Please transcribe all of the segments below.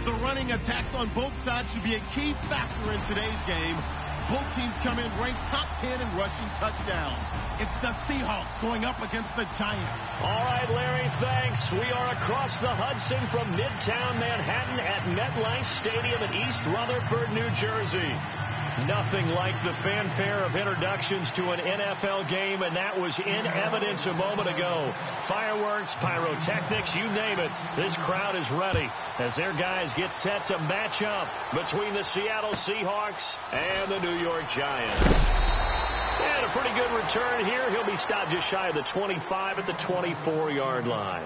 The running attacks on both sides should be a key factor in today's game. Both teams come in ranked top 10 in rushing touchdowns. It's the Seahawks going up against the Giants. All right, Larry, thanks. We are across the Hudson from Midtown Manhattan at MetLife Stadium in East Rutherford, New Jersey. Nothing like the fanfare of introductions to an NFL game, and that was in evidence a moment ago. Fireworks, pyrotechnics, you name it. This crowd is ready as their guys get set to match up between the Seattle Seahawks and the New York Giants. And a pretty good return here. He'll be stopped just shy of the 25 at the 24-yard line.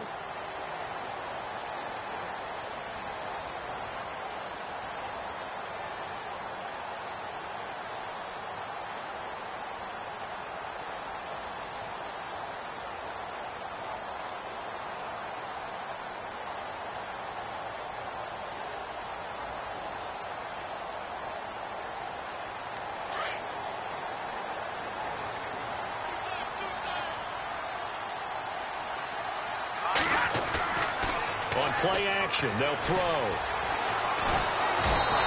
Play action. They'll throw.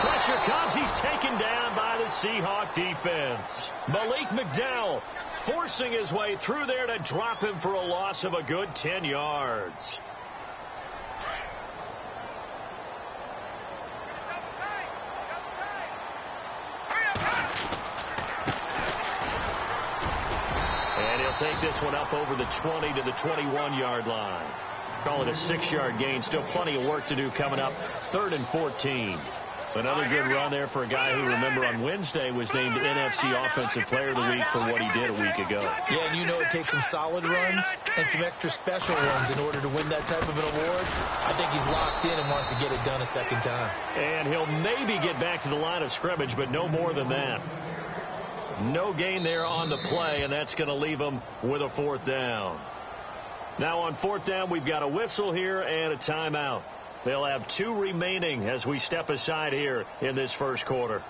Pressure comes. He's taken down by the Seahawk defense. Malik McDowell forcing his way through there to drop him for a loss of a good 10 yards. And he'll take this one up over the 20 to the 21-yard line. Call it a 6-yard gain. Still plenty of work to do coming up. 3rd and 14. Another good run there for a guy who, remember, on Wednesday was named NFC Offensive Player of the Week for what he did a week ago. Yeah, and you know it takes some solid runs and some extra special runs in order to win that type of an award. I think he's locked in and wants to get it done a second time. And he'll maybe get back to the line of scrimmage, but no more than that. No gain there on the play, and that's going to leave him with a 4th down. Now on 4th down, we've got a whistle here and a timeout. They'll have 2 remaining as we step aside here in this first quarter.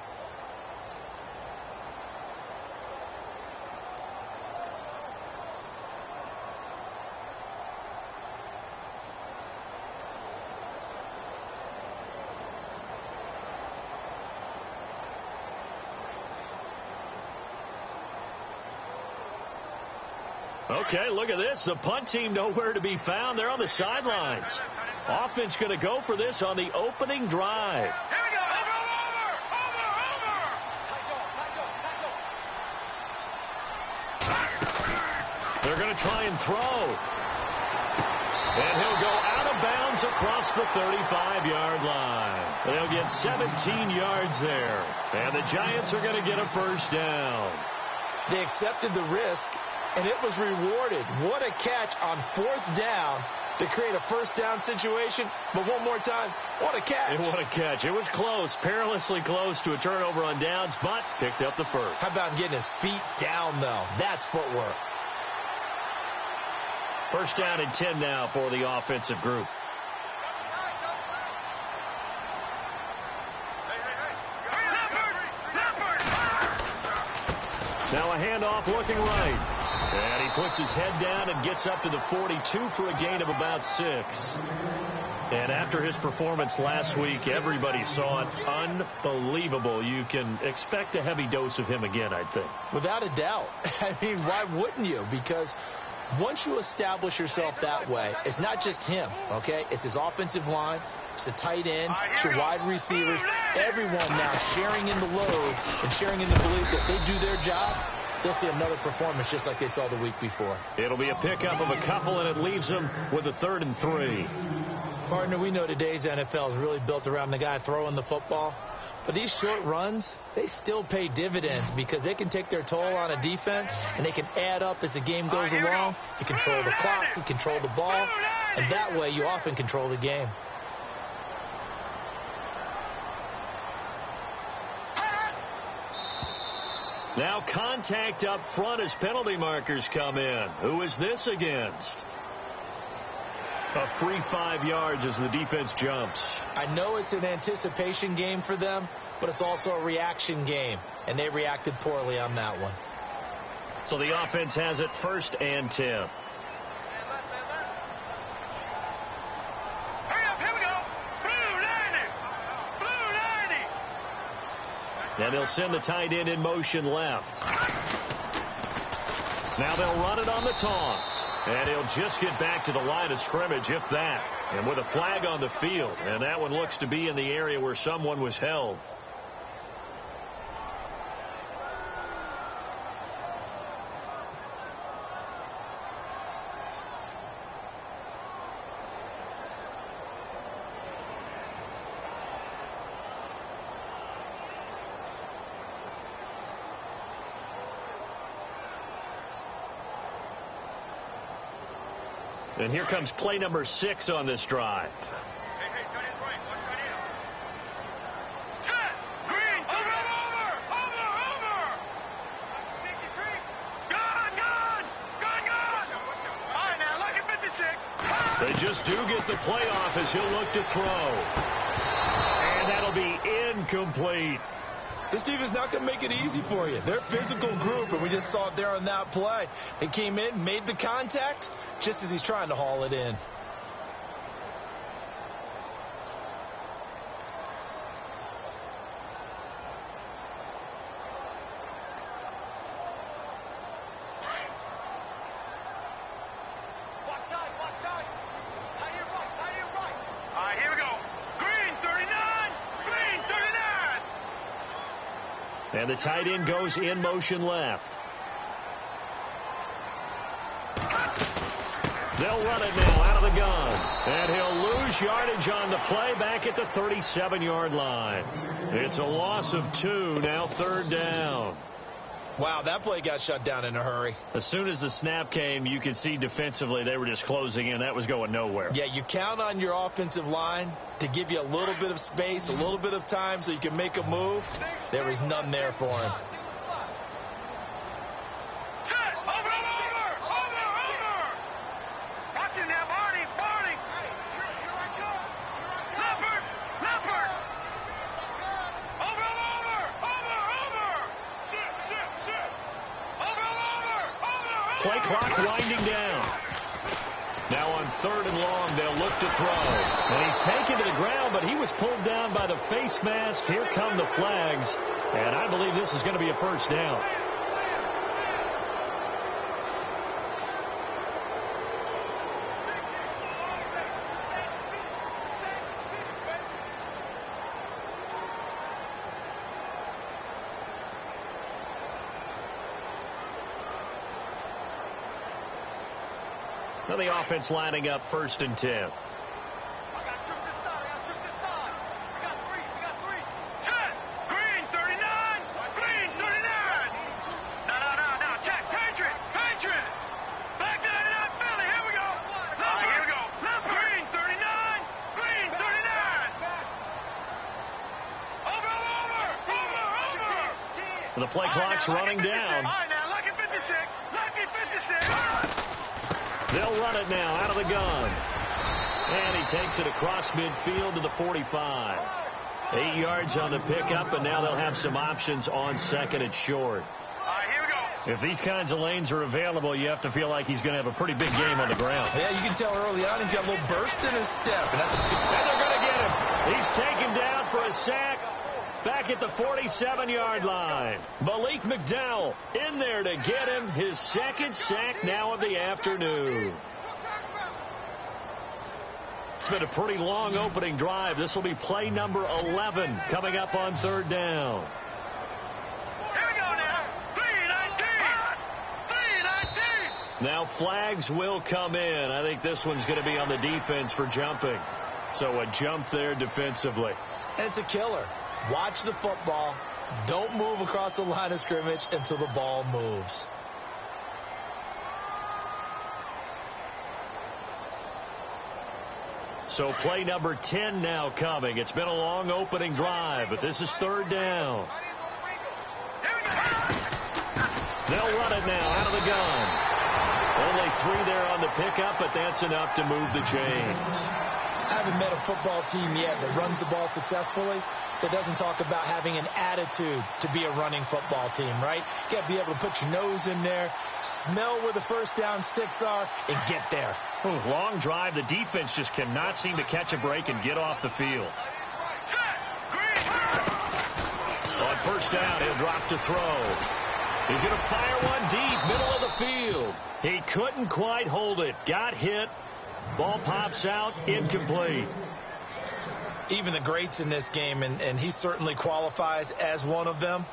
Okay, look at this. The punt team nowhere to be found. They're on the sidelines. Offense going to go for this on the opening drive. Here we go. Over. They're going to try and throw. And he'll go out of bounds across the 35-yard line. They'll get 17 yards there. And the Giants are going to get a 1st down. They accepted the risk, and it was rewarded. What a catch on 4th down to create a 1st down situation. But one more time, what a catch. What a catch. It was close, perilously close to a turnover on downs, but picked up the 1st. How about getting his feet down, though? That's footwork. 1st down and 10 now for the offensive group. Now a handoff looking right. And he puts his head down and gets up to the 42 for a gain of about 6. And after his performance last week, everybody saw it. Unbelievable. You can expect a heavy dose of him again, I think. Without a doubt. I mean, why wouldn't you? Because once you establish yourself that way, it's not just him, okay? It's his offensive line. It's the tight end. It's your wide receivers. Everyone now sharing in the load and sharing in the belief that they do their job. They'll see another performance just like they saw the week before. It'll be a pickup of a couple, and it leaves them with a 3rd and 3. Partner, we know today's NFL is really built around the guy throwing the football. But these short runs, they still pay dividends because they can take their toll on a defense, and they can add up as the game goes along. You control the clock, you control the ball, and that way you often control the game. Now contact up front as penalty markers come in. Who is this against? A free 5 yards as the defense jumps. I know it's an anticipation game for them, but it's also a reaction game, and they reacted poorly on that one. So the offense has it 1st and 10. And they'll send the tight end in motion left. Now they'll run it on the toss. And he'll just get back to the line of scrimmage, if that. And with a flag on the field. And that one looks to be in the area where someone was held. And here comes play number 6 on this drive. Hey, tight end's right. Watch tight end. Set! Green! Over! Sticky green! Gone! All right, now, look at 56. They just do get the playoff as he'll look to throw. And that'll be incomplete. This defense is not going to make it easy for you. They're a physical group, and we just saw it there on that play. It came in, made the contact, just as he's trying to haul it in. Watch tight. Tight end right. All right, here we go. Green, 39. Green, 39. And the tight end goes in motion left. They'll run it now out of the gun. And he'll lose yardage on the play back at the 37-yard line. It's a loss of 2, now 3rd down. Wow, that play got shut down in a hurry. As soon as the snap came, you could see defensively they were just closing in. That was going nowhere. Yeah, you count on your offensive line to give you a little bit of space, a little bit of time so you can make a move. There was none there for him. Play clock winding down. Now on 3rd and long, they'll look to throw. And he's taken to the ground, but he was pulled down by the face mask. Here come the flags. And I believe this is going to be a 1st down. Now the offense lining up 1st and 10. I got to shoot this side. We got three. 10. Green, 39. Green, 39. No. Check. Patriot. Back to 99 Philly. Here we go. Here we go. Green, 39. Green, 39. Over. The play clock's running down. All right, now, lucky 56. They'll run it now out of the gun. And he takes it across midfield to the 45. 8 yards on the pickup, and now they'll have some options on 2nd and short. All right, here we go. If these kinds of lanes are available, you have to feel like he's going to have a pretty big game on the ground. Yeah, you can tell early on he's got a little burst in his step. And they're going to get him. He's taken down for a sack. Back at the 47-yard line. Malik McDowell in there to get him his 2nd sack now of the afternoon. It's been a pretty long opening drive. This will be play number 11 coming up on 3rd down. Here we go now. 3-19. Now flags will come in. I think this one's going to be on the defense for jumping. So a jump there defensively. And it's a killer. Watch the football. Don't move across the line of scrimmage until the ball moves. So play number 10 now coming. It's been a long opening drive, but this is 3rd down. They'll run it now out of the gun. Only 3 there on the pickup, but that's enough to move the chains. I haven't met a football team yet that runs the ball successfully that doesn't talk about having an attitude to be a running football team, right? You got to be able to put your nose in there, smell where the 1st down sticks are, and get there. Long drive. The defense just cannot seem to catch a break and get off the field. On 1st back to throw. He's going to fire one deep, middle of the field. He couldn't quite hold it. Got hit. Ball pops out, incomplete. Even the greats in this game, and he certainly qualifies as one of them,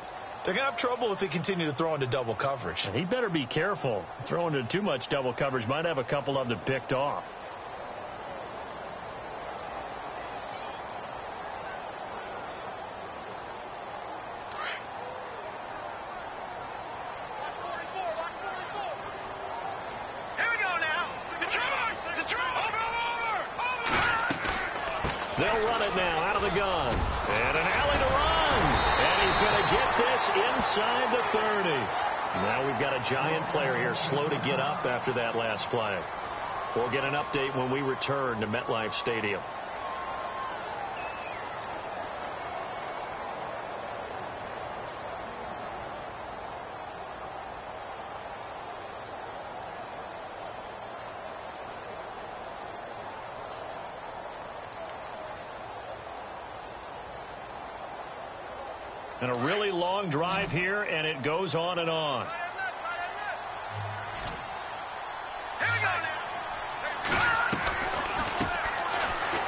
they're going to have trouble if they continue to throw into double coverage. And he better be careful. Throwing into too much double coverage might have a couple of them picked off. They'll run it now out of the gun. And an alley to run. And he's going to get this inside the 30. Now we've got a Giant player here slow to get up after that last play. We'll get an update when we return to MetLife Stadium. And a really long drive here, and it goes on and on.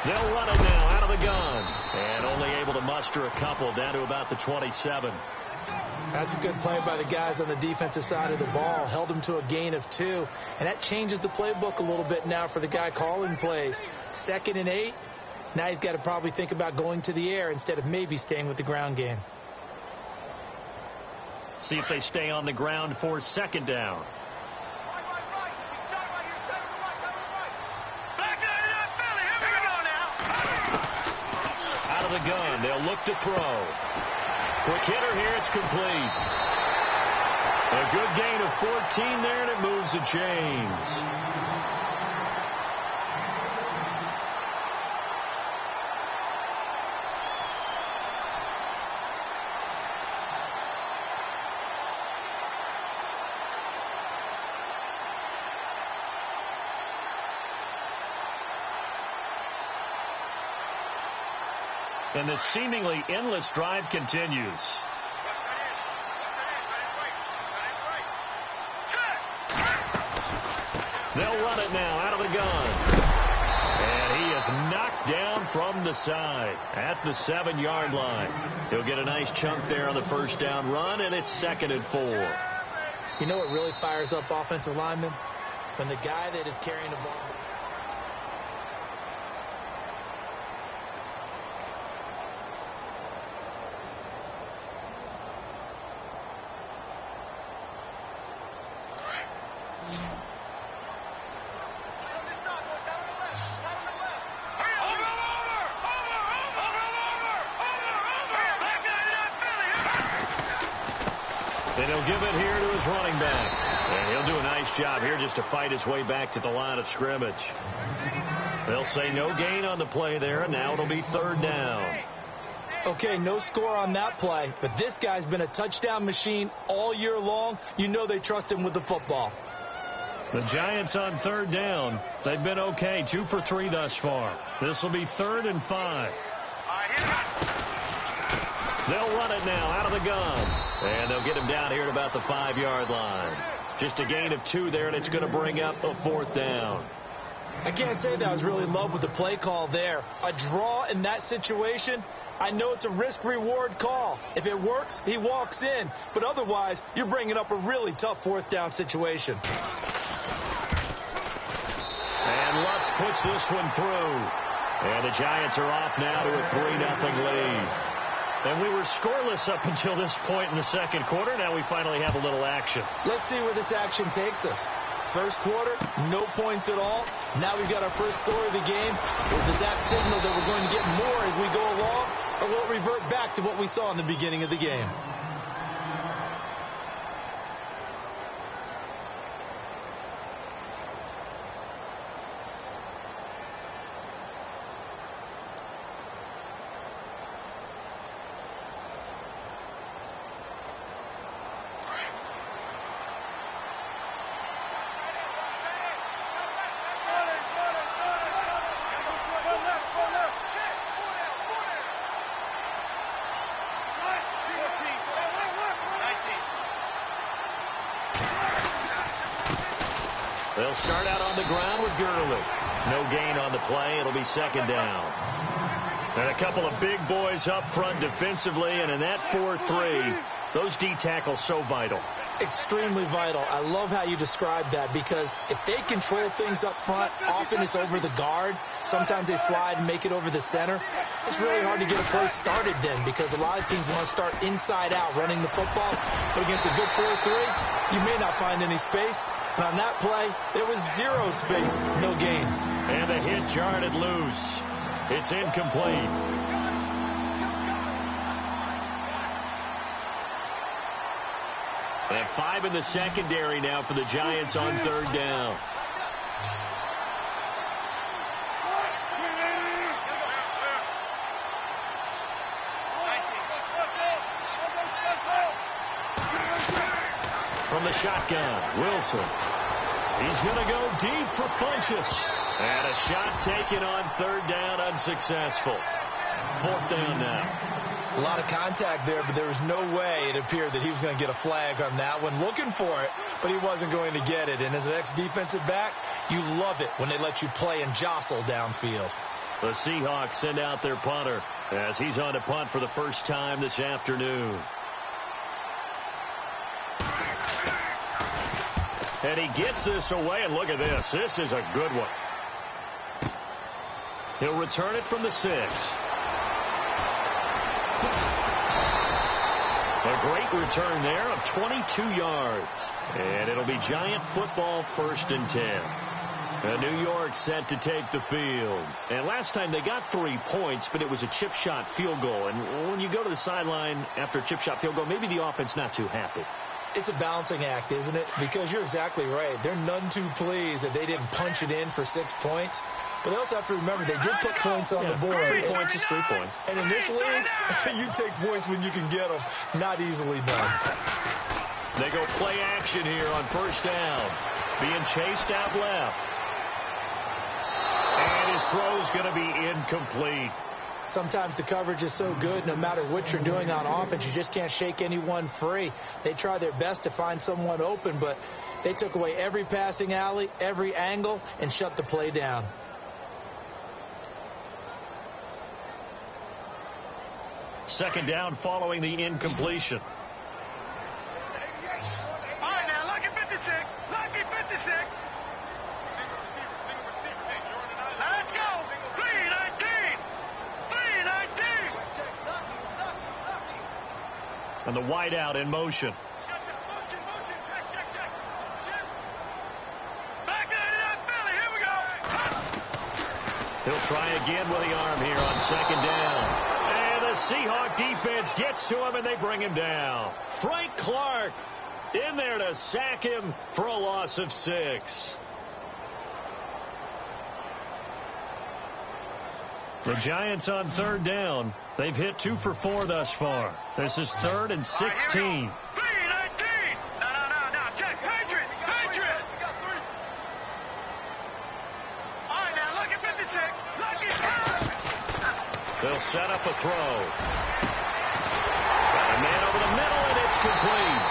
They'll run it now out of the gun. And only able to muster a couple down to about the 27. That's a good play by the guys on the defensive side of the ball. Held them to a gain of 2. And that changes the playbook a little bit now for the guy calling plays. 2nd and 8. Now he's got to probably think about going to the air instead of maybe staying with the ground game. See if they stay on the ground for 2nd down. Out of the gun, they'll look to throw. Quick hitter here, it's complete. A good gain of 14 there, and it moves the chains. And the seemingly endless drive continues. They'll run it now out of the gun. And he is knocked down from the side at the 7-yard line. He'll get a nice chunk there on the 1st down run, and it's 2nd and 4. You know what really fires up offensive linemen? When the guy that is carrying the ball... And he'll give it here to his running back. And he'll do a nice job here just to fight his way back to the line of scrimmage. They'll say no gain on the play there, and now it'll be 3rd down. Okay, no score on that play, but this guy's been a touchdown machine all year long. You know they trust him with the football. The Giants on 3rd down. They've been okay, 2 for 3 thus far. This will be 3rd and 5. They'll run it now out of the gun. And they'll get him down here at about the 5-yard line. Just a gain of 2 there, and it's going to bring up a 4th down. I can't say that I was really in love with the play call there. A draw in that situation, I know it's a risk-reward call. If it works, he walks in. But otherwise, you're bringing up a really tough 4th down situation. And Lutz puts this one through. And the Giants are off now to a 3-0 lead. And we were scoreless up until this point in the 2nd quarter. Now we finally have a little action. Let's see where this action takes us. 1st quarter, no points at all. Now we've got our first score of the game. Or does that signal that we're going to get more as we go along? Or will it revert back to what we saw in the beginning of the game? They'll start out on the ground with Gurley. No gain on the play. It'll be second down. And a couple of big boys up front defensively, and in that 4-3, those D tackles so vital. Extremely vital. I love how you described that, because if they control things up front, often it's over the guard. Sometimes they slide and make it over the center. It's really hard to get a play started then, because a lot of teams want to start inside out running the football. But against a good 4-3, you may not find any space. And on that play, there was zero space, no gain. And the hit jarred it loose. It's incomplete. And 5 in the secondary now for the Giants on third down. From the shotgun, Wilson. He's going to go deep for Funchess. And a shot taken on third down, unsuccessful. Fourth down now. A lot of contact there, but there was no way it appeared that he was going to get a flag on that one. Looking for it, but he wasn't going to get it. And as an ex-defensive back, you love it when they let you play and jostle downfield. The Seahawks send out their punter as he's on to punt for the first time this afternoon. And he gets this away, and look at this. This is a good one. He'll return it from the 6. A great return there of 22 yards. And it'll be Giant football, 1st and 10. New York set to take the field. And last time they got 3 points, but it was a chip shot field goal. And when you go to the sideline after a chip shot field goal, maybe the offense not too happy. It's a balancing act, isn't it? Because you're exactly right. They're none too pleased that they didn't punch it in for 6 points. But they also have to remember they did put points on the board. 3 points is 3 points. And in this league, you take points when you can get them. Not easily done. They go play action here on first down. Being chased out left. And his throw's going to be incomplete. Sometimes the coverage is so good, no matter what you're doing on offense, you just can't shake anyone free. They try their best to find someone open, but they took away every passing alley, every angle, and shut the play down. Second down following the incompletion. All right, now, lucky 56. Lucky 56. Single receiver. Hey, you're on the 9. Let's go. 319. 319. And the wideout in motion. Motion. Check. Shift. Back to Philly. Here we go. He'll try again with the arm here on second down. The Seahawk defense gets to him, and they bring him down. Frank Clark in there to sack him for a loss of 6. The Giants on third down. They've hit 2 for 4 thus far. This is 3rd and 16. 319. No. Check. Patriot. All right, now, look at 56. Lucky 5. They'll set up a throw. Got a man over the middle, and it's complete.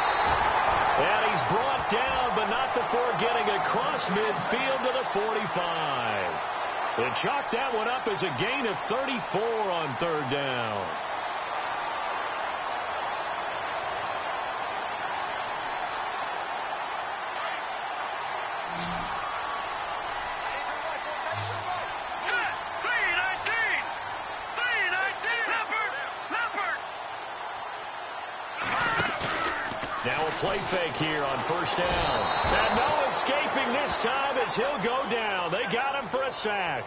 And he's brought down, but not before getting across midfield to the 45. They chalk that one up as a gain of 34 on third down. Now a play fake here on first down. And no escaping this time as he'll go down. They got him for a sack.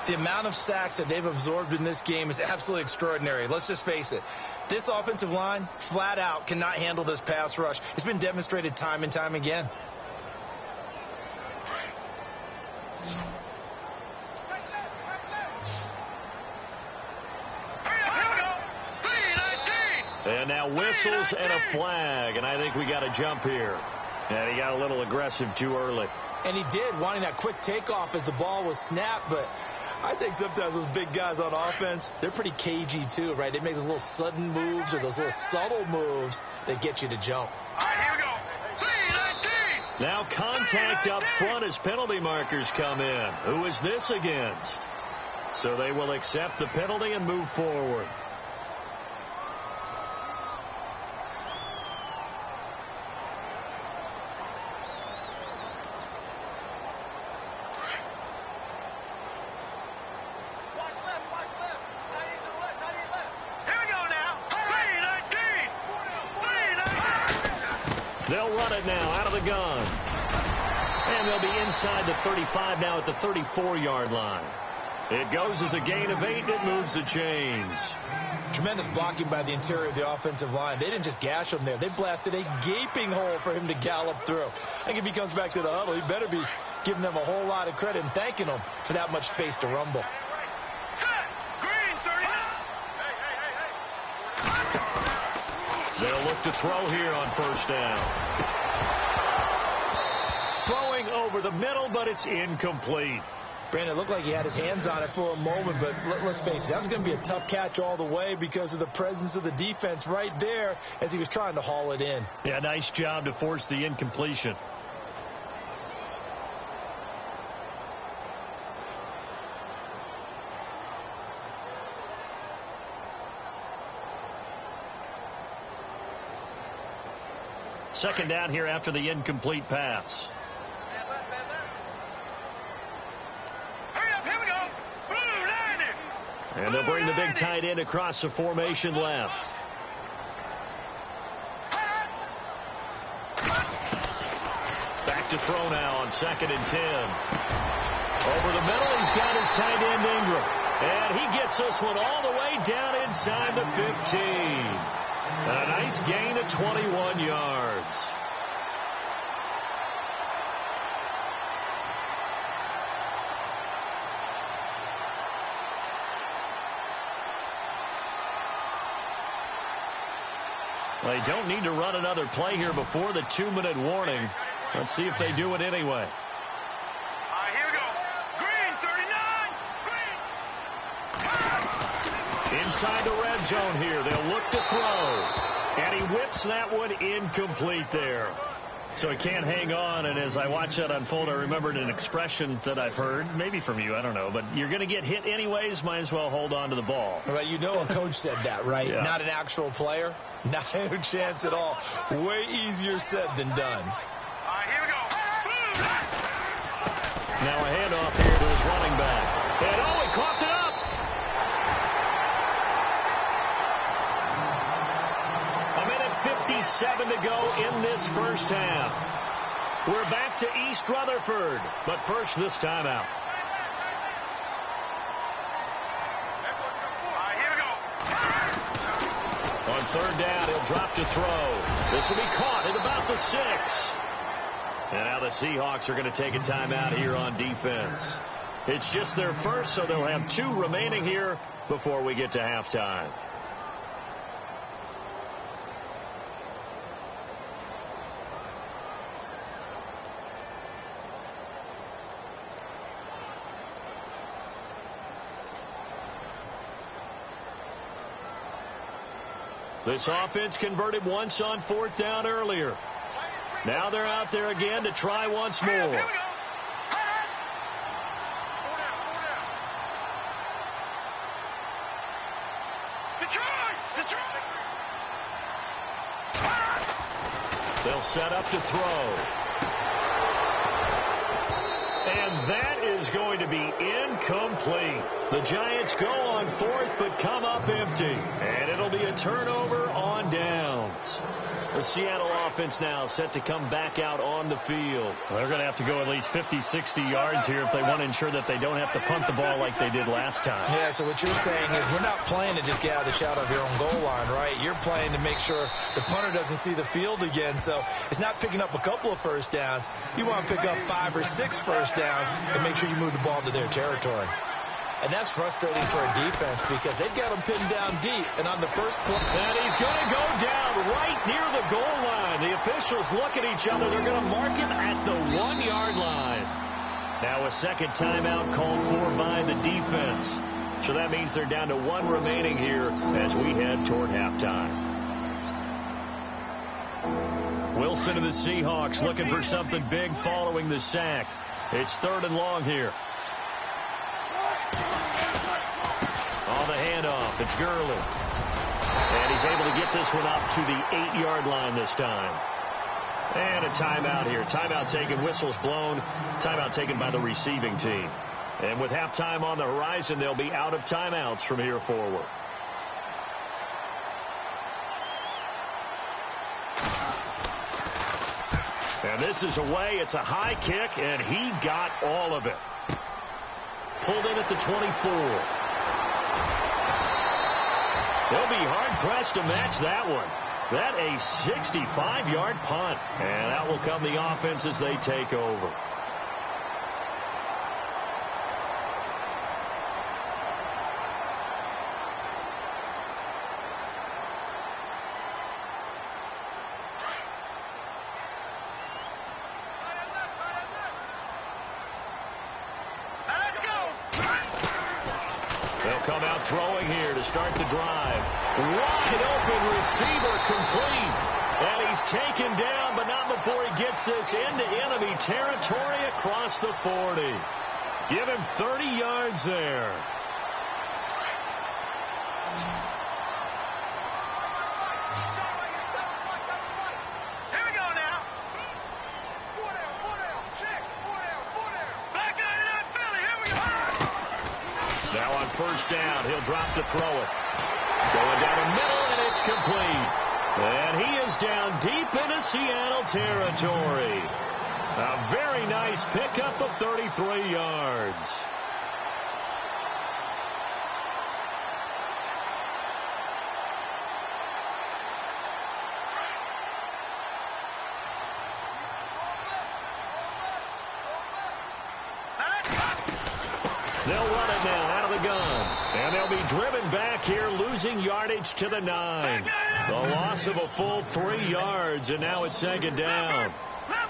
The amount of sacks that they've absorbed in this game is absolutely extraordinary. Let's just face it. This offensive line, flat out, cannot handle this pass rush. It's been demonstrated time and time again. And now whistles and a flag, and I think we got a jump here. And he got a little aggressive too early. And he did, wanting that quick takeoff as the ball was snapped, but I think sometimes those big guys on offense, they're pretty cagey too, right? They make those little sudden moves or those little subtle moves that get you to jump. All right, here we go. 319. Now contact up front as penalty markers come in. Who is this against? So they will accept the penalty and move forward. They'll run it now out of the gun. And they'll be inside the 35 now at the 34-yard line. It goes as a gain of 8. It moves the chains. Tremendous blocking by the interior of the offensive line. They didn't just gash him there. They blasted a gaping hole for him to gallop through. I think if he comes back to the huddle, he better be giving them a whole lot of credit and thanking them for that much space to rumble. They'll look to throw here on first down. Throwing over the middle, but it's incomplete. Brandon, it looked like he had his hands on it for a moment, but let's face it, that was going to be a tough catch all the way because of the presence of the defense right there as he was trying to haul it in. Yeah, nice job to force the incompletion. Second down here after the incomplete pass. And they'll bring the big tight end across the formation left. Back to throw now on 2nd and 10. Over the middle, he's got his tight end Ingram. And he gets this one all the way down inside the 15. A nice gain of 21 yards. They don't need to run another play here before the 2-minute warning. Let's see if they do it anyway. Here we go. Green, 39. Green. Inside the red zone here. They'll look to throw. And he whips that one incomplete there. So he can't hang on, and as I watch that unfold, I remembered an expression that I've heard, maybe from you, I don't know, but you're going to get hit anyways, might as well hold on to the ball. Well, you know a coach said that, right? Yeah. Not an actual player. Not a chance at all. Way easier said than done. Here we go. Now a handoff here to his running back. And he coughed it up. A minute 57 to go in this first half. We're back to East Rutherford, but first this timeout. On third down, he'll drop to throw. This will be caught at about the 6. And now the Seahawks are going to take a timeout here on defense. It's just their first, so they'll have 2 remaining here before we get to halftime. This offense converted once on 4th down earlier. Now they're out there again to try once more. They'll set up to throw. And that is going to be incomplete. The Giants go on 4th but come up empty. And it'll be a turnover on downs. The Seattle offense now set to come back out on the field. Well, they're going to have to go at least 50, 60 yards here if they want to ensure that they don't have to punt the ball like they did last time. Yeah, so what you're saying is we're not playing to just get out of the shadow of your own goal line, right? You're playing to make sure the punter doesn't see the field again. So it's not picking up a couple of first downs. You want to pick up 5 or 6 first downs and make sure you move the ball to their territory. And that's frustrating for a defense because they've got them pinned down deep. And on the first play, and he's going to go down right near the goal line. The officials look at each other. They're going to mark him at the 1-yard line. Now a second timeout called for by the defense. So that means they're down to 1 remaining here as we head toward halftime. We'll Wilson and the Seahawks looking for something big following the sack. It's 3rd and long here. On the handoff, it's Gurley. And he's able to get this one up to the 8-yard line this time. And a timeout here. Timeout taken, whistles blown. Timeout taken by the receiving team. And with halftime on the horizon, they'll be out of timeouts from here forward. And this is away. It's a high kick, and he got all of it. Pulled in at the 24. They'll be hard-pressed to match that one. That a 65-yard punt. And out will come the offense as they take over. Come out throwing here to start the drive. Wide open receiver complete. And he's taken down, but not before he gets this into enemy territory across the 40. Give him 30 yards there. Here we go now. Back out of that Philly. Here we go. Now on 1st down, he'll drop to throw it. Going down the middle, and it's complete. And he is down deep into Seattle territory. A very nice pickup of 33 yards. They'll run it now out of the gun. And they'll be driven back here, losing yardage to the 9. The loss of a full 3 yards, and now it's 2nd down.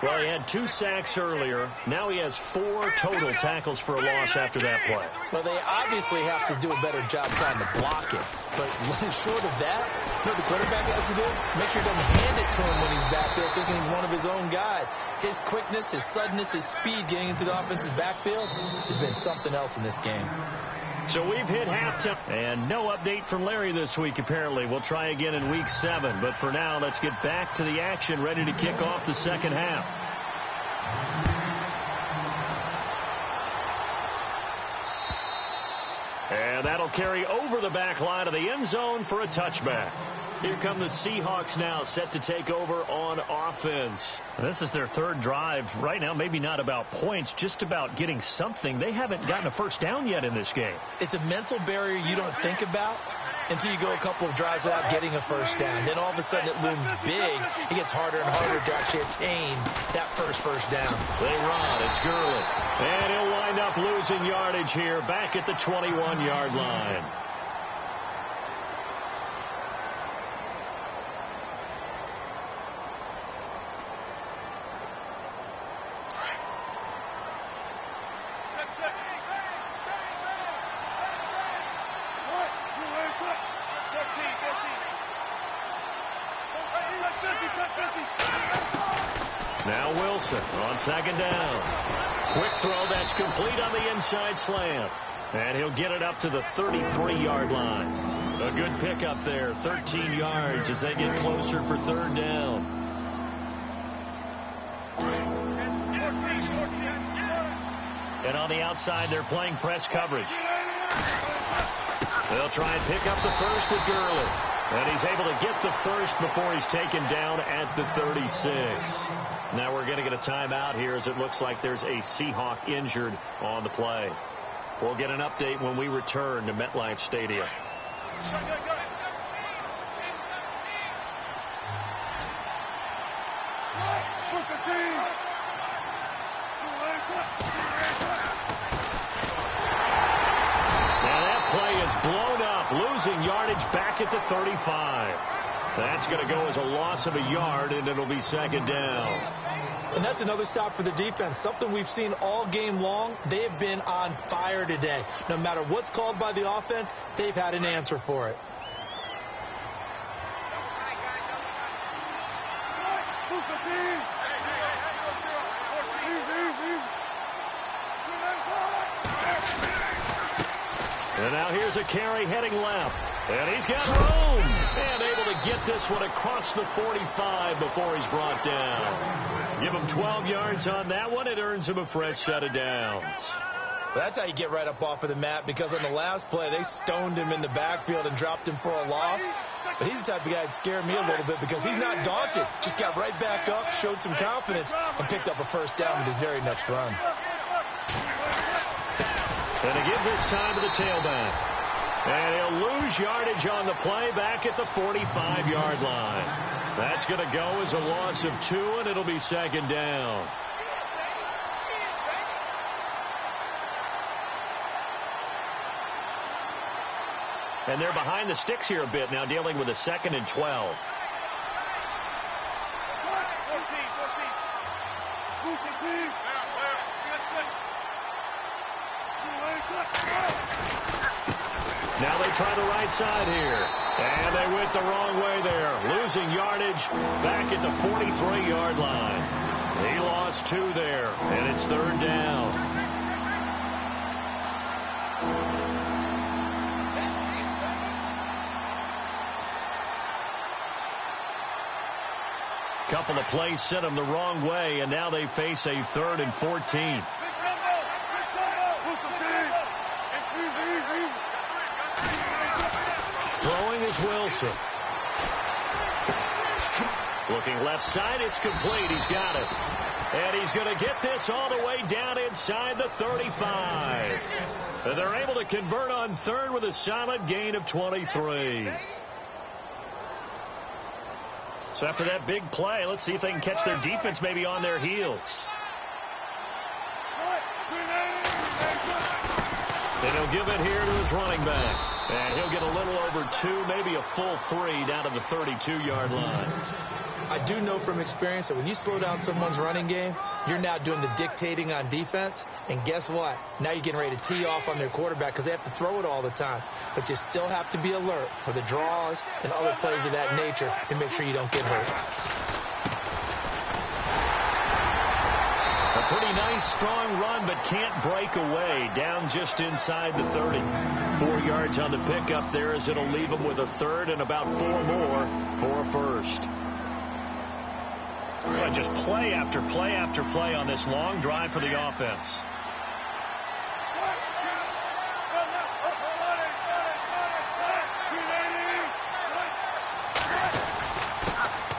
Well, he had 2 sacks earlier. Now he has 4 total tackles for a loss after that play. Well, they obviously have to do a better job trying to block it. But short of that, you know what the quarterback has to do? Make sure he doesn't hand it to him when he's back there thinking he's one of his own guys. His quickness, his suddenness, his speed getting into the offense's backfield has been something else in this game. So we've hit halftime. And no update from Larry this week, apparently. We'll try again in week 7. But for now, let's get back to the action, ready to kick off the second half. And that'll carry over the back line of the end zone for a touchback. Here come the Seahawks now, set to take over on offense. This is their 3rd drive. Right now, maybe not about points, just about getting something. They haven't gotten a first down yet in this game. It's a mental barrier you don't think about until you go a couple of drives without getting a first down. Then all of a sudden it looms big. It gets harder and harder to actually attain that first down. They run. It's Gurley. And he'll wind up losing yardage here back at the 21-yard line. Now Wilson on 2nd down. Quick throw that's complete on the inside slant. And he'll get it up to the 33-yard line. A good pickup there, 13 yards as they get closer for 3rd down. And on the outside, they're playing press coverage. They'll try and pick up the first with Gurley. And he's able to get the first before he's taken down at the 36. Now we're going to get a timeout here as it looks like there's a Seahawk injured on the play. We'll get an update when we return to MetLife Stadium. Play is blown up, losing yardage back at the 35. That's going to go as a loss of a yard, and it'll be 2nd down. And that's another stop for the defense. Something we've seen all game long. They have been on fire today. No matter what's called by the offense, they've had an answer for it. And now here's a carry heading left. And he's got room. And able to get this one across the 45 before he's brought down. Give him 12 yards on that one. It earns him a fresh set of downs. That's how you get right up off of the mat, because on the last play, they stoned him in the backfield and dropped him for a loss. But he's the type of guy that scared me a little bit because he's not daunted. Just got right back up, showed some confidence, and picked up a first down with his very next run. And to give this time to the tailback. And he'll lose yardage on the play back at the 45-yard line. That's going to go as a loss of 2, and it'll be second down. And they're behind the sticks here a bit now, dealing with a 2nd and 12. Now they try the right side here. And they went the wrong way there. Losing yardage back at the 43-yard line. He lost 2 there, and it's third down. Couple of plays sent them the wrong way, and now they face a 3rd and 14. Throwing is Wilson. Looking left side, it's complete. He's got it. And he's going to get this all the way down inside the 35. And they're able to convert on 3rd with a solid gain of 23. So after that big play, let's see if they can catch their defense maybe on their heels. And he'll give it here to his running back. And he'll get a little over 2, maybe a full 3 down to the 32-yard line. I do know from experience that when you slow down someone's running game, you're now doing the dictating on defense. And guess what? Now you're getting ready to tee off on their quarterback because they have to throw it all the time. But you still have to be alert for the draws and other plays of that nature to make sure you don't get hurt. A pretty nice, strong run, but can't break away. Down just inside the 30. 4 yards on the pickup there as it'll leave them with a 3rd and about 4 more for a first. Just play after play after play on this long drive for the offense.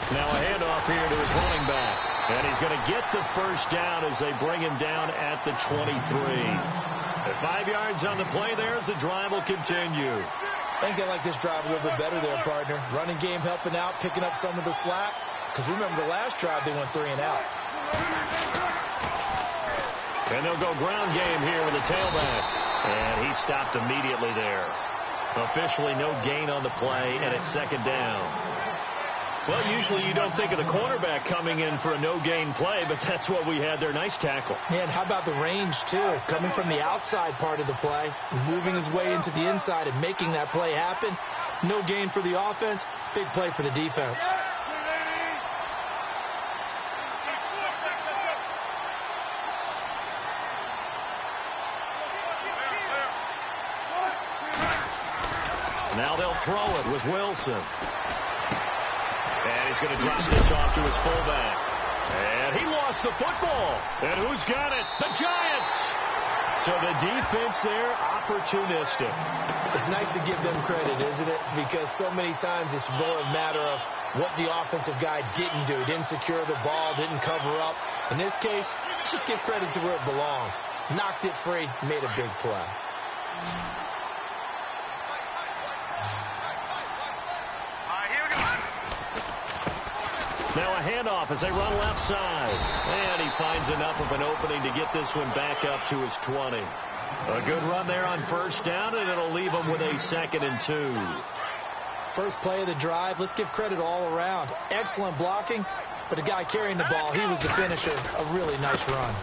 Now a handoff here to his running back. And he's going to get the first down as they bring him down at the 23. At 5 yards on the play there as the drive will continue. I think they like this drive a little bit better there, partner. Running game helping out, picking up some of the slack. Because remember the last drive, they went 3 and out. And they'll go ground game here with the tailback. And he stopped immediately there. Officially no gain on the play, and it's second down. Well, usually you don't think of the cornerback coming in for a no-gain play, but that's what we had there. Nice tackle. And how about the range, too? Coming from the outside part of the play, moving his way into the inside and making that play happen. No gain for the offense, big play for the defense. Now they'll throw it with Wilson. And he's going to drop this off to his fullback. And he lost the football. And who's got it? The Giants. So the defense there, opportunistic. It's nice to give them credit, isn't it? Because so many times it's more a matter of what the offensive guy didn't do. Didn't secure the ball, didn't cover up. In this case, just give credit to where it belongs. Knocked it free, made a big play. Now a handoff as they run left side. And he finds enough of an opening to get this one back up to his 20. A good run there on first down, and it'll leave him with a 2nd and 2. First play of the drive, let's give credit all around. Excellent blocking, but the guy carrying the ball, he was the finisher. A really nice run.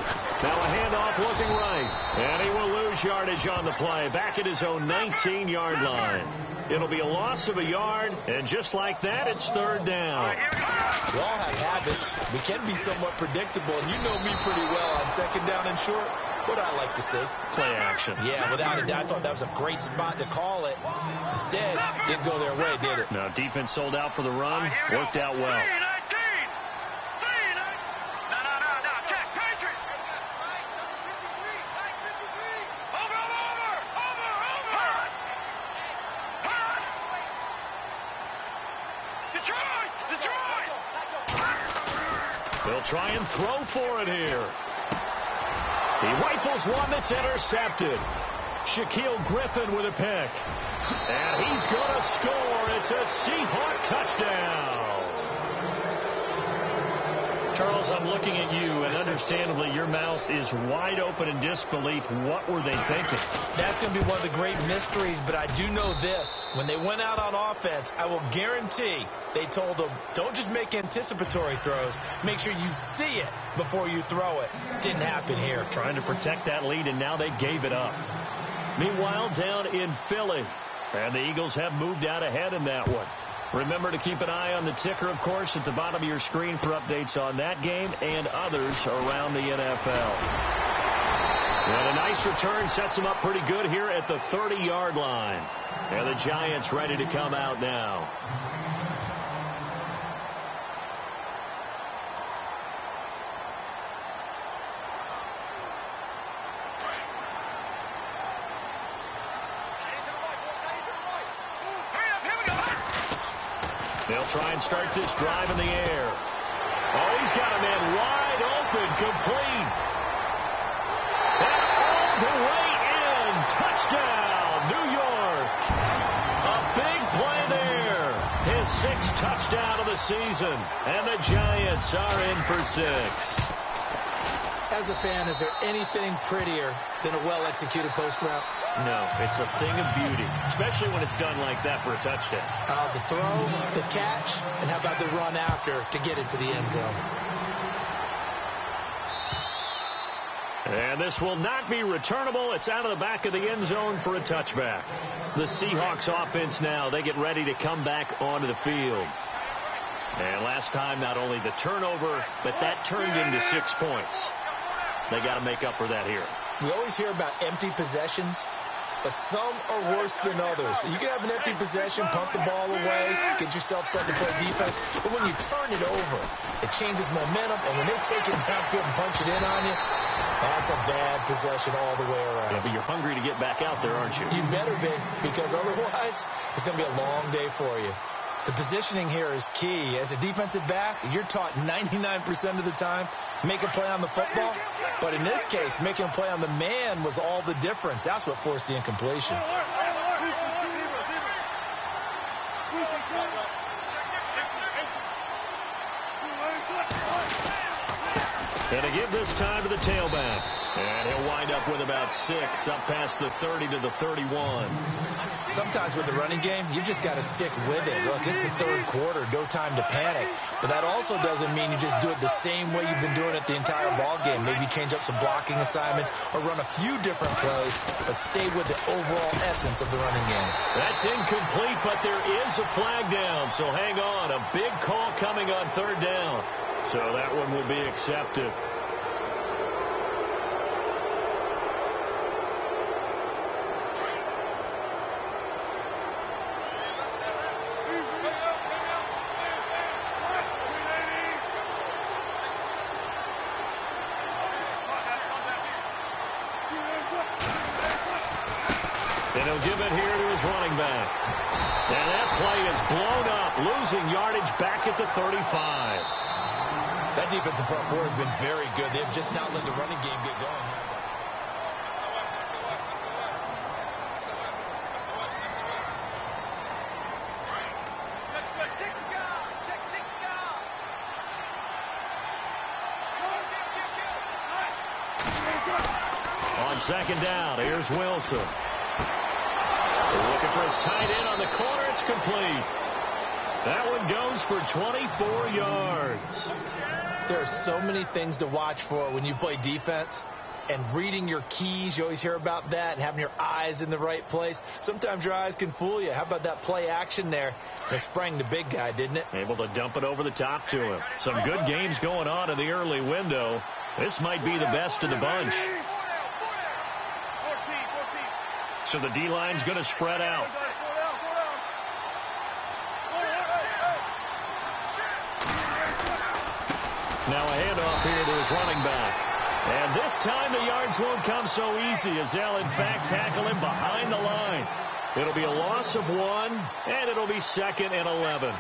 Now a handoff looking right, and he will lose yardage on the play, back at his own 19-yard line. It'll be a loss of a yard, and just like that, it's third down. We all have habits. We can be somewhat predictable, and you know me pretty well on second down and short. What do I like to see? Play action. Yeah, without a doubt. I thought that was a great spot to call it. Instead, didn't go their way, did it? No, defense sold out for the run. Worked out well. They'll try and throw for it here. He rifles one that's intercepted. Shaquille Griffin with a pick. And he's going to score. It's a Seahawk touchdown. Charles, I'm looking at you, and understandably, your mouth is wide open in disbelief. What were they thinking? That's going to be one of the great mysteries, but I do know this. When they went out on offense, I will guarantee they told them, don't just make anticipatory throws. Make sure you see it before you throw it. Didn't happen here. Trying to protect that lead, and now they gave it up. Meanwhile, down in Philly, and the Eagles have moved out ahead in that one. Remember to keep an eye on the ticker, of course, at the bottom of your screen for updates on that game and others around the NFL. And a nice return sets them up pretty good here at the 30-yard line. And the Giants ready to come out now. They'll try and start this drive in the air. Oh, he's got a man wide open, complete. And all the way in. Touchdown, New York. A big play there. His sixth touchdown of the season. And the Giants are in for 6. As a fan, is there anything prettier than a well-executed post route? No, it's a thing of beauty, especially when it's done like that for a touchdown. The throw, the catch, and how about the run after to get it to the end zone? And this will not be returnable. It's out of the back of the end zone for a touchback. The Seahawks offense now, they get ready to come back onto the field. And last time, not only the turnover, but that turned into 6 points. They got to make up for that here. We always hear about empty possessions, but some are worse than others. You can have an empty possession, pump the ball away, get yourself set to play defense, but when you turn it over, it changes momentum, and when they take it downfield and punch it in on you, that's a bad possession all the way around. Yeah, but you're hungry to get back out there, aren't you? You better be, because otherwise, it's going to be a long day for you. The positioning here is key. As a defensive back, you're taught 99% of the time, make a play on the football. But in this case, making a play on the man was all the difference. That's what forced the incompletion. And to give this time to the tailback. And he'll wind up with about 6, up past the 30 to the 31. Sometimes with the running game, you just got to stick with it. Look, it's the third quarter, no time to panic. But that also doesn't mean you just do it the same way you've been doing it the entire ball game. Maybe change up some blocking assignments or run a few different plays, but stay with the overall essence of the running game. That's incomplete, but there is a flag down, so hang on. A big call coming on third down. So that one will be accepted. And he'll give it here to his running back. And that play is blown up, losing yardage back at the 35. That defensive front four has been very good. They've just not let the running game get going. On second down, here's Wilson. Looking for his tight end on the corner. It's complete. That one goes for 24 yards. There are so many things to watch for when you play defense. And reading your keys, you always hear about that, and having your eyes in the right place. Sometimes your eyes can fool you. How about that play action there? It sprang the big guy, didn't it? Able to dump it over the top to him. Some good games going on in the early window. This might be the best of the bunch. So the D-line's going to spread out. Now a handoff here to his running back. And this time the yards won't come so easy as they'll in fact tackle him behind the line. It'll be a loss of 1, and it'll be 2nd and 11.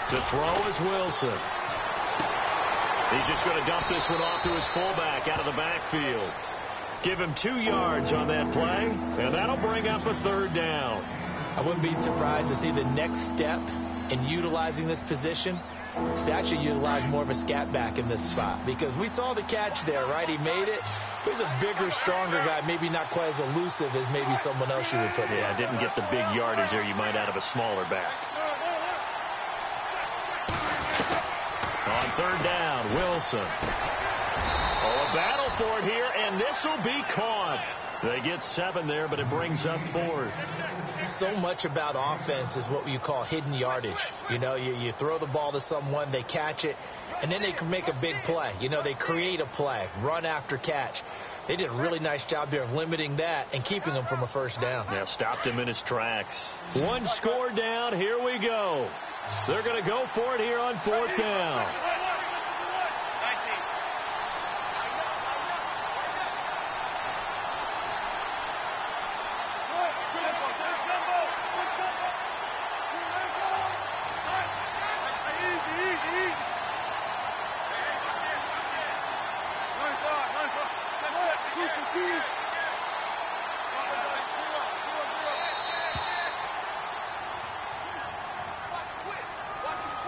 To throw is Wilson. He's just going to dump this one off to his fullback out of the backfield. Give him 2 yards on that play, and that'll bring up a 3rd down. I wouldn't be surprised to see the next step in utilizing this position is to actually utilize more of a scat back in this spot, because we saw the catch there, right? He made it. He's a bigger, stronger guy, maybe not quite as elusive as maybe someone else you would put in. Yeah, didn't get the big yardage there you might out of a smaller back. On 3rd down, Wilson. Oh, a battle for it here, and this will be caught. They get 7 there, but it brings up 4th. So much about offense is what you call hidden yardage. You know, you throw the ball to someone, they catch it, and then they can make a big play. You know, they create a play, run after catch. They did a really nice job there of limiting that and keeping them from a 1st down. Yeah, stopped him in his tracks. 1 score down. Here we go. They're going to go for it here on 4th down.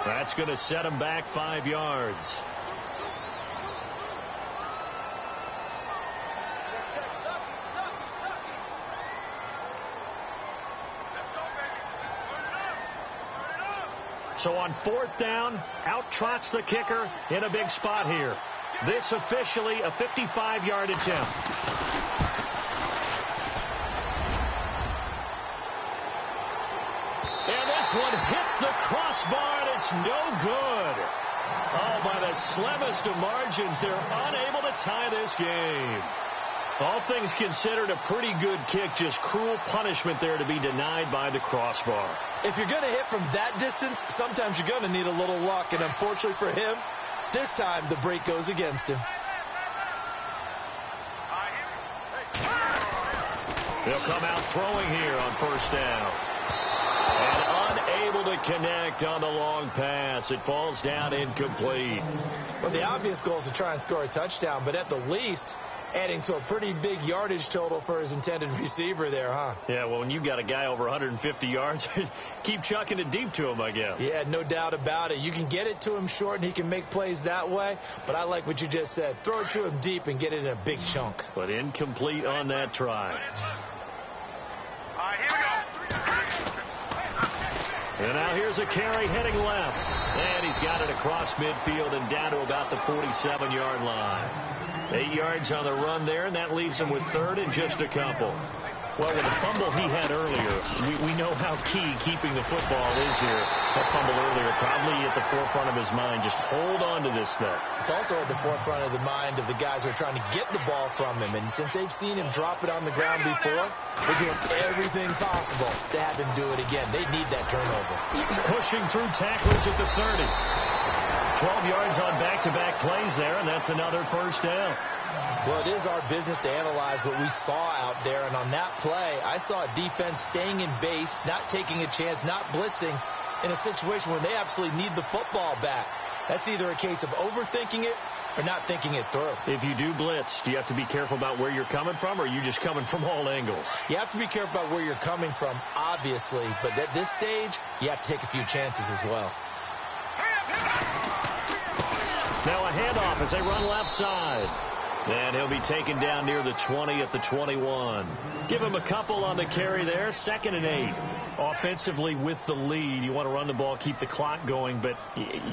That's going to set him back 5 yards. So on 4th down, out trots the kicker in a big spot here. This officially a 55-yard attempt. And this one hits the crossbar, and it's no good. Oh, by the slimmest of margins, they're unable to tie this game. All things considered, a pretty good kick, just cruel punishment there to be denied by the crossbar. If you're going to hit from that distance, sometimes you're going to need a little luck, and unfortunately for him, this time the break goes against him. They'll come out throwing here on 1st down. And unable to connect on the long pass. It falls down incomplete. Well, the obvious goal is to try and score a touchdown, but at the least, adding to a pretty big yardage total for his intended receiver there, huh? Yeah, well, when you've got a guy over 150 yards, keep chucking it deep to him, I guess. Yeah, no doubt about it. You can get it to him short, and he can make plays that way, but I like what you just said. Throw it to him deep and get it in a big chunk. But incomplete on that try. And now here's a carry heading left. And he's got it across midfield and down to about the 47-yard line. 8 yards on the run there, and that leaves him with 3rd and just a couple. Well, with the fumble he had earlier, we know how key keeping the football is here. That fumble earlier probably at the forefront of his mind. Just hold on to this thing. It's also at the forefront of the mind of the guys who are trying to get the ball from him. And since they've seen him drop it on the ground before, they're doing everything possible to have him do it again. They need that turnover. Pushing through tacklers at the 30. 12 yards on back-to-back plays there, and that's another 1st down. Well, it is our business to analyze what we saw out there, and on that play, I saw a defense staying in base, not taking a chance, not blitzing in a situation where they absolutely need the football back. That's either a case of overthinking it or not thinking it through. If you do blitz, do you have to be careful about where you're coming from, or are you just coming from all angles? You have to be careful about where you're coming from, obviously, but at this stage, you have to take a few chances as well. Now a handoff as they run left side. And he'll be taken down near the 20 at the 21. Give him a couple on the carry there. 2nd and 8. Offensively with the lead, you want to run the ball, keep the clock going, but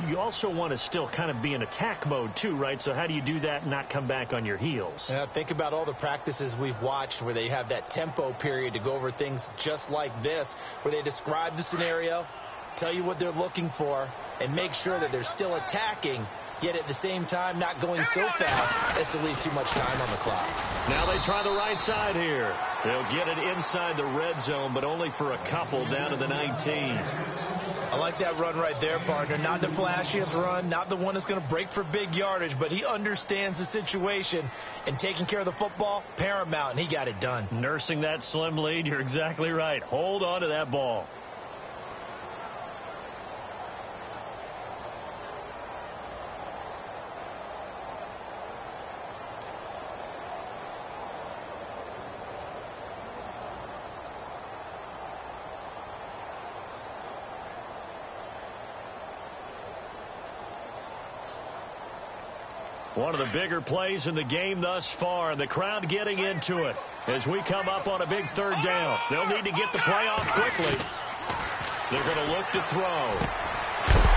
you also want to still kind of be in attack mode too, right? So how do you do that and not come back on your heels? Yeah, think about all the practices we've watched where they have that tempo period to go over things just like this, where they describe the scenario, tell you what they're looking for, and make sure that they're still attacking, yet at the same time not going so fast as to leave too much time on the clock. Now they try the right side here. They'll get it inside the red zone, but only for a couple down to the 19. I like that run right there, partner. Not the flashiest run, not the one that's going to break for big yardage, but he understands the situation, and taking care of the football, paramount, and he got it done. Nursing that slim lead, you're exactly right. Hold on to that ball. One of the bigger plays in the game thus far, and the crowd getting into it as we come up on a big 3rd down. They'll need to get the play off quickly. They're going to look to throw.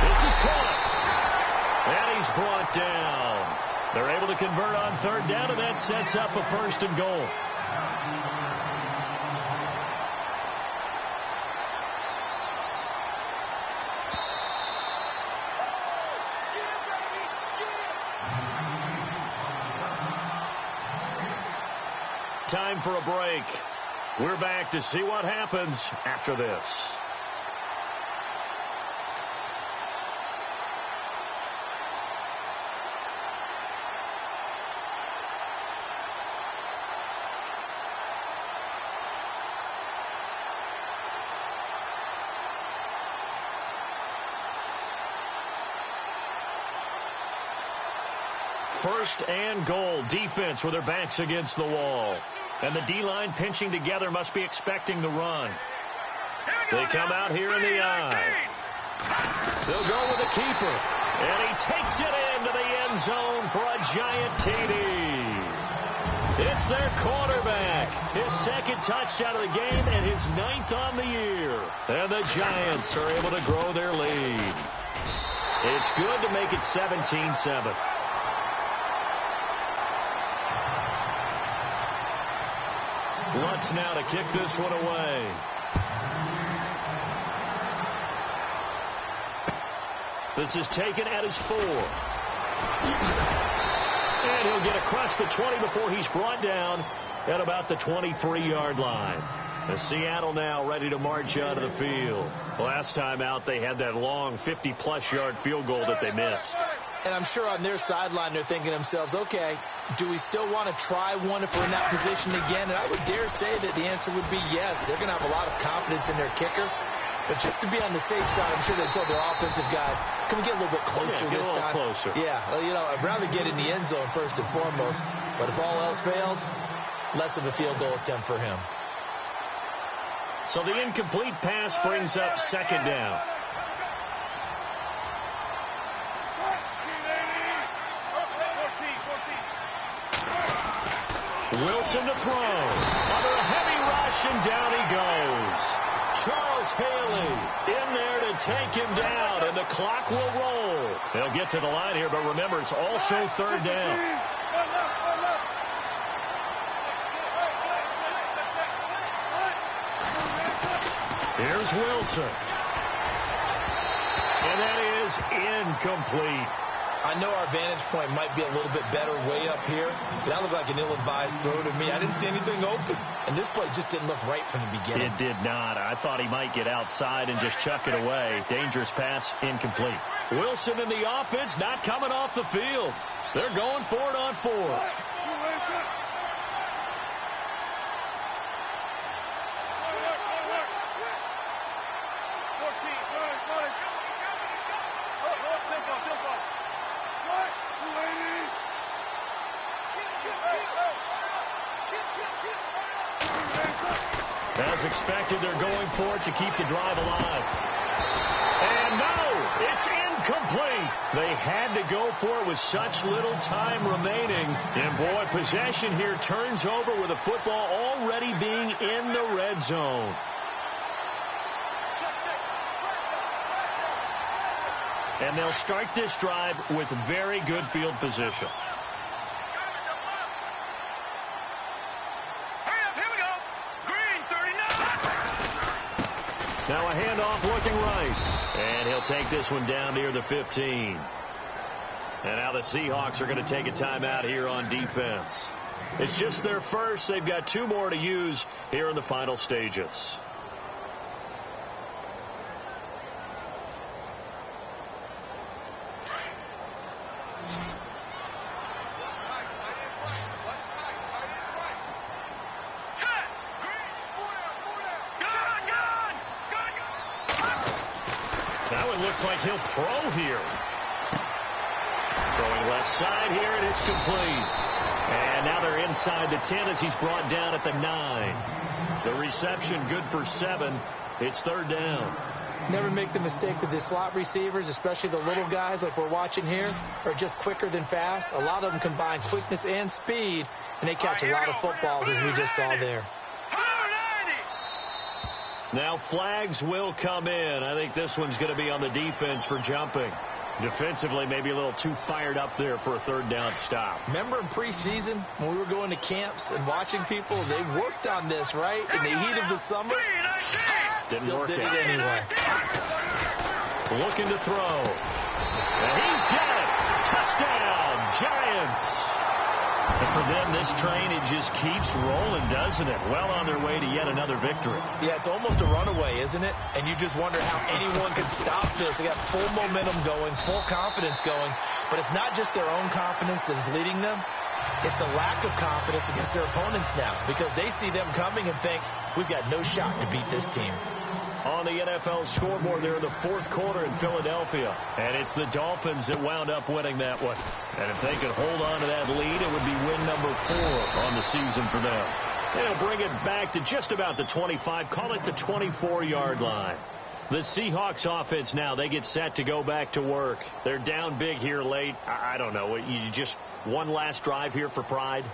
This is caught. And he's brought down. They're able to convert on 3rd down, and that sets up a 1st and goal. Time for a break. We're back to see what happens after this. First and goal. Defense with their backs against the wall. And the D-line pinching together must be expecting the run. They come out here in the eye. They'll go with the keeper. And he takes it into the end zone for a giant TD. It's their quarterback. His 2nd touchdown of the game and his 9th on the year. And the Giants are able to grow their lead. It's good to make it 17-7. Lutz now to kick this one away. This is taken at his 4. And he'll get across the 20 before he's brought down at about the 23-yard line. The Seattle now ready to march out of the field. Last time out, they had that long 50-plus yard field goal that they missed. And I'm sure on their sideline they're thinking to themselves, okay, do we still want to try one if we're in that position again? And I would dare say that the answer would be yes. They're going to have a lot of confidence in their kicker. But just to be on the safe side, I'm sure they told their offensive guys, can we get a little bit closer this time? Closer. Yeah, well, you know, I'd rather get in the end zone first and foremost. But if all else fails, less of a field goal attempt for him. So the incomplete pass brings up 2nd down. Wilson to throw. Under a heavy rush, and down he goes. Charles Haley in there to take him down, and the clock will roll. They'll get to the line here, but remember, it's also 3rd down. Here's Wilson. And that is incomplete. I know our vantage point might be a little bit better way up here, but that looked like an ill-advised throw to me. I didn't see anything open, and this play just didn't look right from the beginning. It did not. I thought he might get outside and just chuck it away. Dangerous pass, incomplete. Wilson and the offense not coming off the field. They're going for it on 4. As expected, they're going for it to keep the drive alive. And no, it's incomplete. They had to go for it with such little time remaining. And boy, possession here turns over with the football already being in the red zone. And they'll start this drive with very good field position. Now a handoff looking right. And he'll take this one down near the 15. And now the Seahawks are going to take a timeout here on defense. It's just their first. They've got 2 more to use here in the final stages. Looks like he'll throw here. Throwing left side here, and it's complete. And now they're inside the 10 as he's brought down at the 9. The reception good for 7. It's 3rd down. Never make the mistake that the slot receivers, especially the little guys like we're watching here, are just quicker than fast. A lot of them combine quickness and speed, and they catch a lot of footballs as we just saw there. Now flags will come in. I think this one's going to be on the defense for jumping. Defensively, maybe a little too fired up there for a 3rd down stop. Remember in preseason when we were going to camps and watching people, they worked on this, right? In the heat of the summer, Still did it anyway. Looking to throw. And he's got it. Touchdown, Giants. And for them, this train, it just keeps rolling, doesn't it? Well on their way to yet another victory. Yeah, it's almost a runaway, isn't it? And you just wonder how anyone could stop this. They got full momentum going, full confidence going. But it's not just their own confidence that is leading them. It's the lack of confidence against their opponents now because they see them coming and think, we've got no shot to beat this team. On the NFL scoreboard there in the 4th quarter in Philadelphia. And it's the Dolphins that wound up winning that one. And if they could hold on to that lead, it would be win number 4 on the season for them. They'll bring it back to just about the 25, call it the 24-yard line. The Seahawks offense now, they get set to go back to work. They're down big here late. I don't know. You just one last drive here for pride?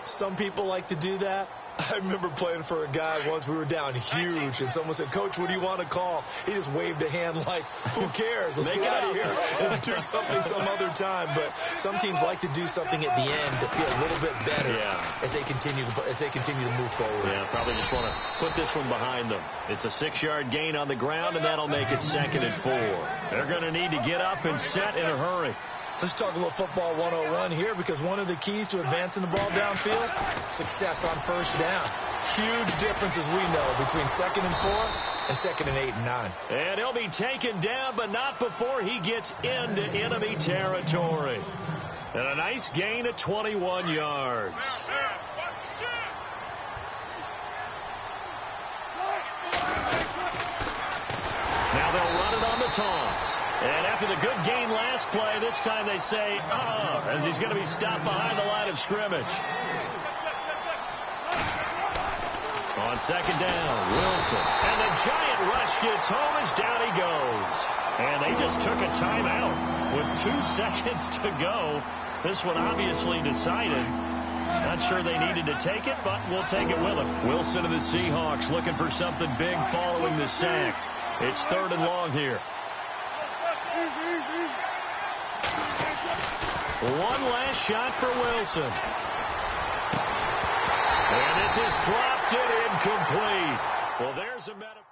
Some people like to do that. I remember playing for a guy once. We were down huge, and someone said, Coach, what do you want to call? He just waved a hand like, who cares? Let's get out of here and do something some other time. But some teams like to do something at the end to feel a little bit better as they continue to move forward. Yeah, probably just want to put this one behind them. It's a 6-yard gain on the ground, and that'll make it 2nd and 4. They're going to need to get up and set in a hurry. Let's talk a little football 101 here because one of the keys to advancing the ball downfield, success on 1st down. Huge difference, as we know, between 2nd and 4 and 2nd and 8 and 9. And he'll be taken down, but not before he gets into enemy territory. And a nice gain of 21 yards. Now they'll run it on the toss. And after the good gain last play, this time they say, as he's going to be stopped behind the line of scrimmage. On 2nd down, Wilson. And the giant rush gets home as down he goes. And they just took a timeout with 2 seconds to go. This one obviously decided. Not sure they needed to take it, but we'll take it with them. Wilson of the Seahawks looking for something big following the sack. It's 3rd and long here. One last shot for Wilson. And this is dropped and incomplete. Well, there's a metaphor.